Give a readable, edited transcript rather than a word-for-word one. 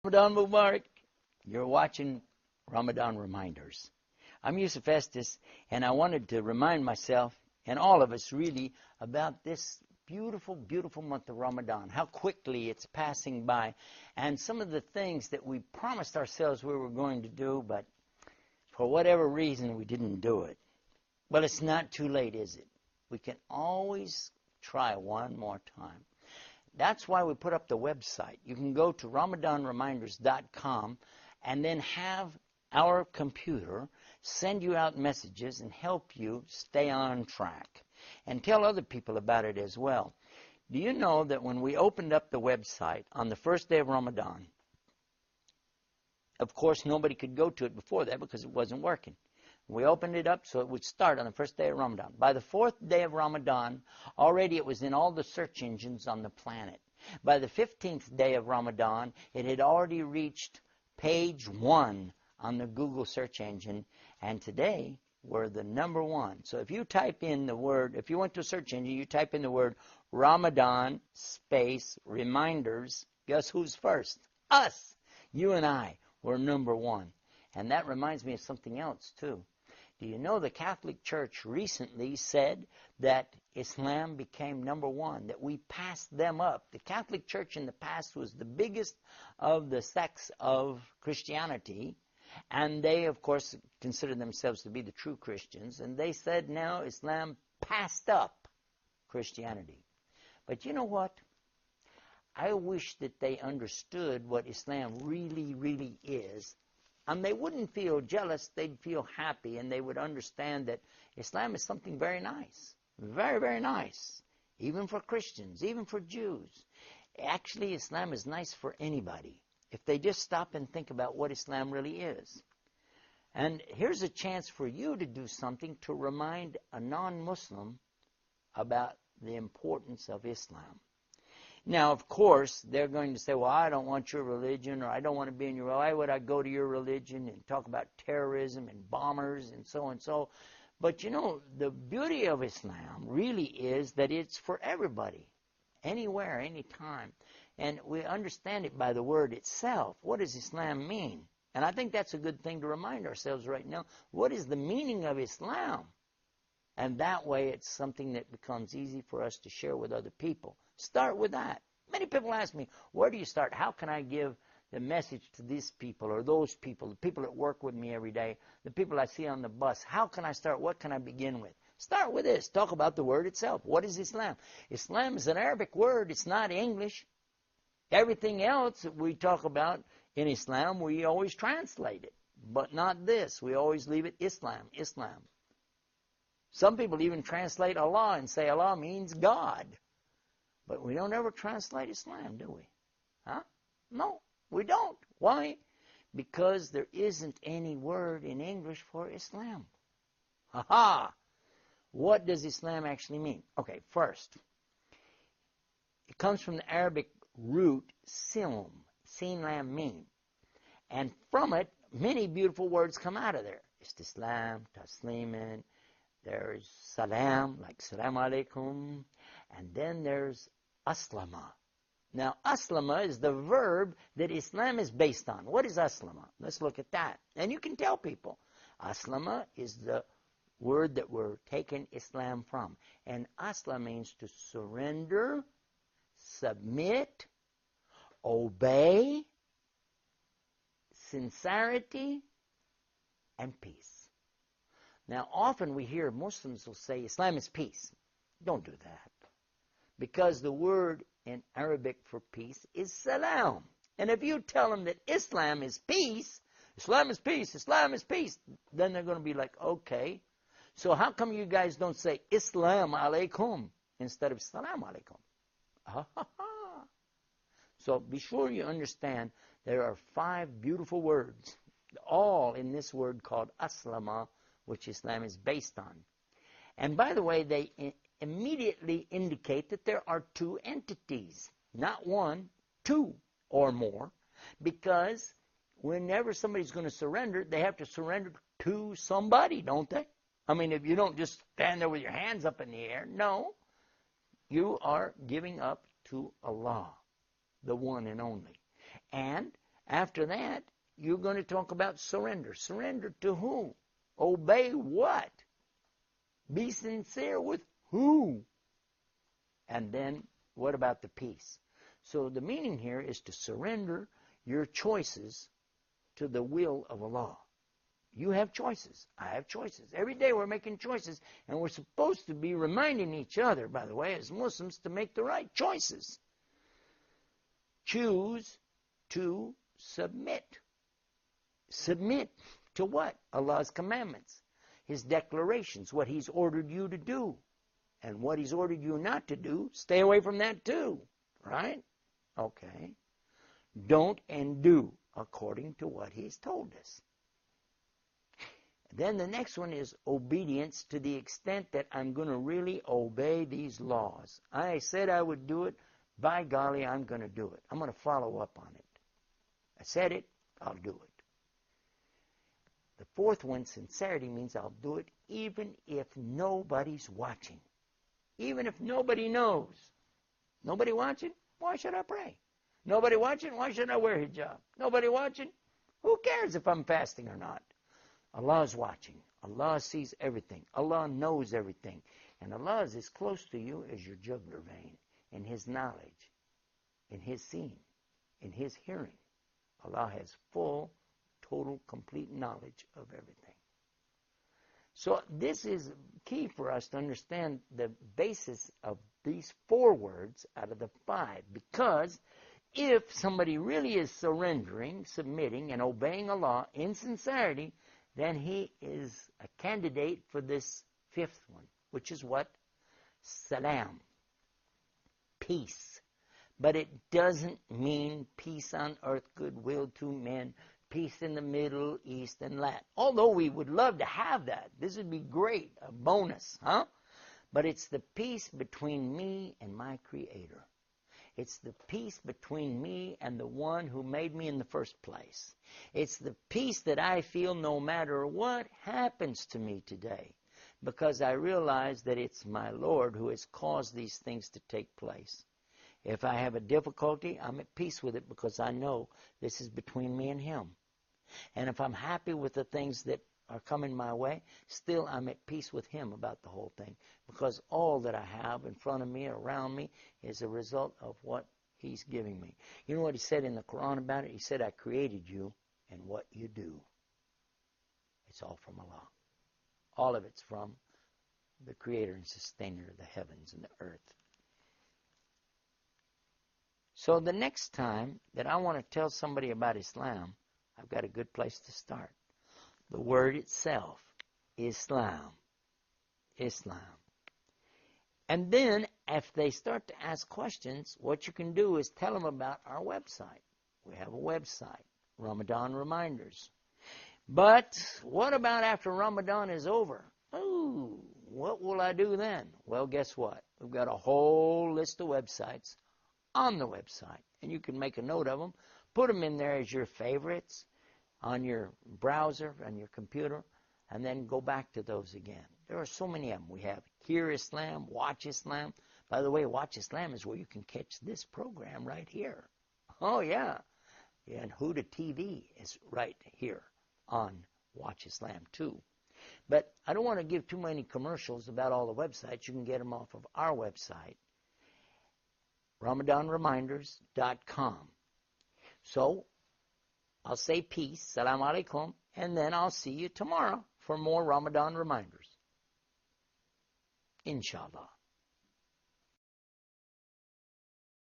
Ramadan Mubarak. You're watching Ramadan Reminders. I'm Yusuf Estes, and I wanted to remind myself, and all of us really, about this beautiful, beautiful month of Ramadan, how quickly it's passing by, and some of the things that we promised ourselves we were going to do, but for whatever reason we didn't do it. Well, it's not too late, is it? We can always try one more time. That's why we put up the website. You can go to RamadanReminders.com and then have our computer send you out messages and help you stay on track. And tell other people about it as well. Do you know that when we opened up the website on the first day of Ramadan, of course nobody could go to it before that because it wasn't working. We opened it up so it would start on the first day of Ramadan. By the fourth day of Ramadan, already it was in all the search engines on the planet. By the 15th day of Ramadan, it had already reached page 1 on the Google search engine. And today, we're the number 1. So if you type in the word, if you went to a search engine, you type in the word Ramadan space reminders, guess who's first? Us. You and I were number 1. And that reminds me of something else, too. Do you know the Catholic Church recently said that Islam became number 1, that we passed them up? The Catholic Church in the past was the biggest of the sects of Christianity, and they, of course, considered themselves to be the true Christians, and they said now Islam passed up Christianity. But you know what? I wish that they understood what Islam really, really is. And they wouldn't feel jealous, they'd feel happy, and they would understand that Islam is something very nice. Very, very nice. Even for Christians, even for Jews. Actually, Islam is nice for anybody, if they just stop and think about what Islam really is. And here's a chance for you to do something to remind a non-Muslim about the importance of Islam. Now, of course, they're going to say, well, I don't want your religion, or I don't want to be in your religion. Why would I go to your religion and talk about terrorism and bombers and so and so? But, you know, the beauty of Islam really is that it's for everybody, anywhere, anytime. And we understand it by the word itself. What does Islam mean? And I think that's a good thing to remind ourselves right now. What is the meaning of Islam? And that way it's something that becomes easy for us to share with other people. Start with that. Many people ask me, where do you start? How can I give the message to these people or those people, the people that work with me every day, the people I see on the bus? How can I start? What can I begin with? Start with this. Talk about the word itself. What is Islam? Islam is an Arabic word. It's not English. Everything else that we talk about in Islam, we always translate it. But not this. We always leave it Islam, Islam. Some people even translate Allah and say Allah means God. But we don't ever translate Islam, do we? Huh? No, we don't. Why? Because there isn't any word in English for Islam. Ha-ha! What does Islam actually mean? Okay, first, it comes from the Arabic root silm, sin lam mim. And from it, many beautiful words come out of there. Istislam, tasliman, there's salam, like salam alaikum, and then there's aslama. Now, aslama is the verb that Islam is based on. What is aslama? Let's look at that. And you can tell people. Aslama is the word that we're taking Islam from. And asla means to surrender, submit, obey, sincerity, and peace. Now, often we hear Muslims will say Islam is peace. Don't do that. Because the word in Arabic for peace is salam. And if you tell them that Islam is peace, Islam is peace, Islam is peace, then they're going to be like, okay, so how come you guys don't say Islam alaikum instead of salam alaikum? So be sure you understand there are 5 beautiful words, all in this word called aslama, which Islam is based on. And by the way, they immediately indicate that there are 2 entities, not 1, 2 or more, because whenever somebody's going to surrender, they have to surrender to somebody, don't they? I mean, if you don't just stand there with your hands up in the air, no. You are giving up to Allah, the one and only. And After that, you're going to talk about surrender. Surrender to who? Obey what? Be sincere with who? And then, what about the peace? So the meaning here is to surrender your choices to the will of Allah. You have choices. I have choices. Every day we're making choices, and we're supposed to be reminding each other, by the way, as Muslims, to make the right choices. Choose to submit. Submit to what? Allah's commandments, His declarations, what He's ordered you to do. And what He's ordered you not to do, stay away from that too. Right? Okay. Don't and do according to what He's told us. Then the next one is obedience to the extent that I'm going to really obey these laws. I said I would do it. By golly, I'm going to do it. I'm going to follow up on it. I said it, I'll do it. The fourth one, sincerity, means I'll do it even if nobody's watching. Even if nobody knows. Nobody watching? Why should I pray? Nobody watching? Why should I wear hijab? Nobody watching? Who cares if I'm fasting or not? Allah is watching. Allah sees everything. Allah knows everything. And Allah is as close to you as your jugular vein in His knowledge, in His seeing, in His hearing. Allah has full, total, complete knowledge of everything. So this is key for us to understand the basis of these 4 words out of the 5. Because if somebody really is surrendering, submitting, and obeying Allah in sincerity, then he is a candidate for this 5th one, which is what? Salam. Peace. But it doesn't mean peace on earth, goodwill to men, peace in the Middle East and Latin. Although we would love to have that. This would be great, a bonus, huh? But it's the peace between me and my Creator. It's the peace between me and the one who made me in the first place. It's the peace that I feel no matter what happens to me today, because I realize that it's my Lord who has caused these things to take place. If I have a difficulty, I'm at peace with it because I know this is between me and Him. And if I'm happy with the things that are coming my way, still I'm at peace with Him about the whole thing, because all that I have in front of me, around me, is a result of what He's giving me. You know what He said in the Quran about it? He said, I created you and what you do. It's all from Allah. All of it's from the Creator and Sustainer of the heavens and the earth. So the next time that I want to tell somebody about Islam, I've got a good place to start. The word itself, Islam. Islam. And then, if they start to ask questions, what you can do is tell them about our website. We have a website, Ramadan Reminders. But what about after Ramadan is over? Ooh, what will I do then? Well, guess what? We've got a whole list of websites on the website. And you can make a note of them. Put them in there as your favorites on your browser, on your computer, and then go back to those again. There are so many of them. We have Hear Islam, Watch Islam. By the way, Watch Islam is where you can catch this program right here. Oh, yeah. And Huda TV is right here on Watch Islam, too. But I don't want to give too many commercials about all the websites. You can get them off of our website, RamadanReminders.com. So, I'll say peace, salam alaikum, and then I'll see you tomorrow for more Ramadan Reminders. Inshallah.